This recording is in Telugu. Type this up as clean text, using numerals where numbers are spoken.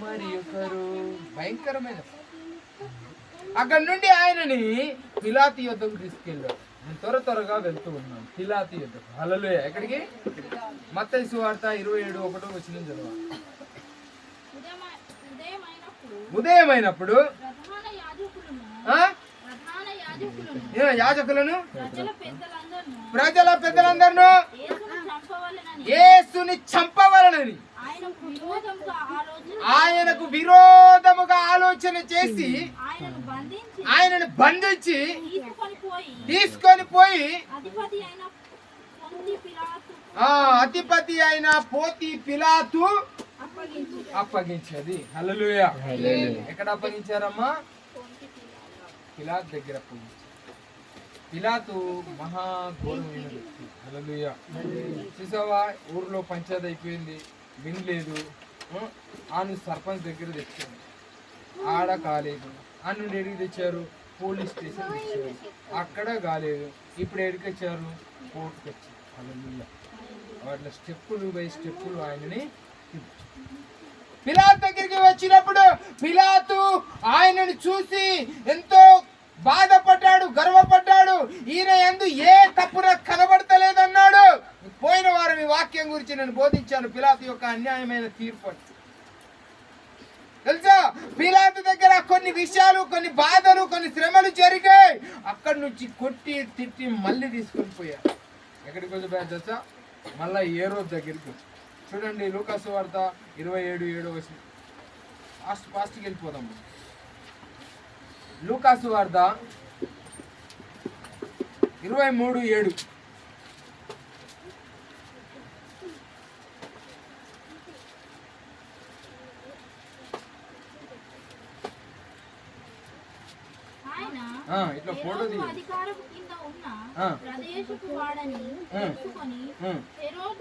మరి ఒకరు భయంకరమైన. అక్కడి నుండి ఆయనని పిలాతు యొద్దకు తీసుకెళ్ళారు. నేను త్వరగా వెళ్తూ ఉన్నాను పిలాతు యొద్దకు. హల్లెలూయా. ఎక్కడికి? మత్తయి సువార్త 27:1 చదవాలి. ఉదయమైనప్పుడు యాజకులను ప్రజల పెద్దలందరూ యేసుని చంపవలనని ఆయనకు విరోధముగా ఆలోచన చేసి ఆయనను బంధించి తీసుకొని పోయి అధిపతి అయిన పోతి పిలాతు అప్పగించేది. హల్లెలూయా. ఎక్కడ అప్పగించారమ్మా? పిలాతు దగ్గర అప్పగించారు. పిలాతు మహాఘోరమైన వ్యక్తి. హల్లెలూయా. చూసావా, ఊర్లో పంచాయతీ అయిపోయింది, వినలేదు. ఆయన సర్పంచ్ దగ్గర తెచ్చారు, ఆడ కాలేదు. ఆ నుండి ఎడికి తెచ్చారు? పోలీస్ స్టేషన్ తెచ్చారు, అక్కడ కాలేదు. ఇప్పుడు ఎడికి వచ్చారు? కోర్టుకు వచ్చారు. హల్లెలూయా. వాటిలో స్టెప్పులు బై స్టెప్పులు ఆయనని పిలాతు దగ్గరికి వచ్చినప్పుడు పిలాతు ఆయనను చూసి ఎంతో బాధపడ్డాడు, గర్వపడ్డాడు. ఈయన యందు ఏ తప్పు నాకు కనబడతలేదన్నాడు. పోయిన వారం ఈ వాక్యం గురించి నేను బోధించాను, పిలాతు యొక్క అన్యాయమైన తీర్పు. తెలుసా, పిలాతు దగ్గర కొన్ని విషయాలు, కొన్ని బాధలు, కొన్ని శ్రమలు జరిగాయి. అక్కడి నుంచి కొట్టి తిట్టి మళ్ళీ తీసుకొని పోయారు. ఎక్కడికి వచ్చి తెలుసా? మళ్ళా హేరోదు దగ్గరికి వచ్చి. చూడండి, లూకా సువార్త 27:7. ఫాస్ట్కి వెళ్ళిపోదాం. లూకా సువార్త 23:7. ఇట్లా ఫోటో అధికారం కింద ఉన్న ప్రదేశపు వాడని తెలుసుకొని